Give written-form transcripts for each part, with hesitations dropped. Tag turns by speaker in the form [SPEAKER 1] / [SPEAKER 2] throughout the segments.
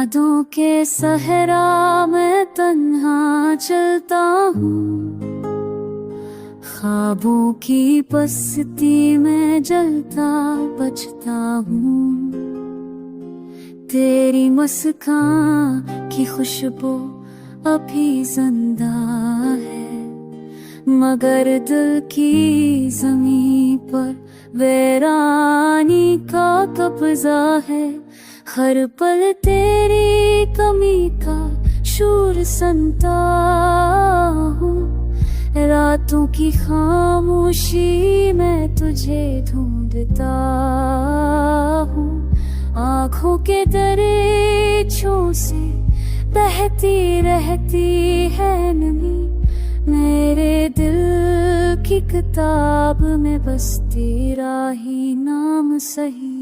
[SPEAKER 1] यादों के सहरा में तन्हा चलता हूँ, ख्वाबों की बस्ती में जलता बचता हूँ। तेरी मुस्कान की खुशबू अभी जिंदा है, मगर दिल की ज़मीं पर वीरानी का कब्जा है। हर पल तेरी कमी का शोर सुनता हूँ, रातों की खामोशी में तुझे ढूंढता हूँ। आँखों के दरिचों से बहती रहती है नमी, मेरे दिल की किताब में बस तेरा ही नाम सही।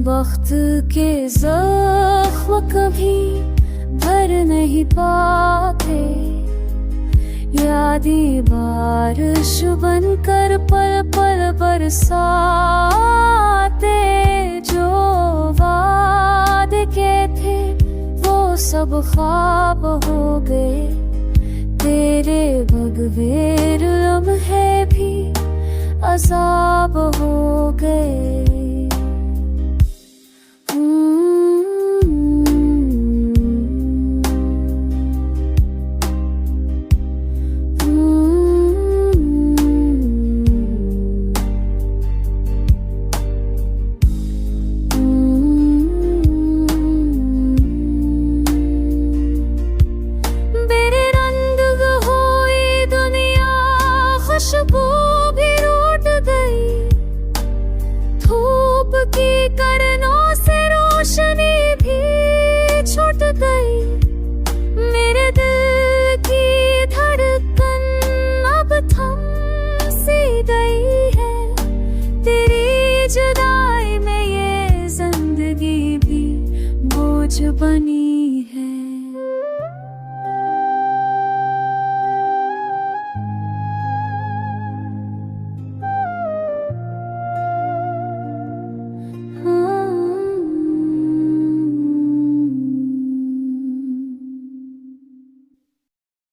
[SPEAKER 1] वक्त के ज़ख्म कभी भर नहीं पाते, यादें बारिश बनकर पल पल बरसाते। जो वादे के थे वो सब ख्वाब हो गए, तेरे भगवे लम्हे भी अज़ाब हो गए। खुशबू भी रूठ गई, धूप की किरणों से रोशनी भी छूट गई। मेरे दिल की धड़कन अब थम सी गई है, तेरी जुदाई में ये जिंदगी भी बोझ बनी।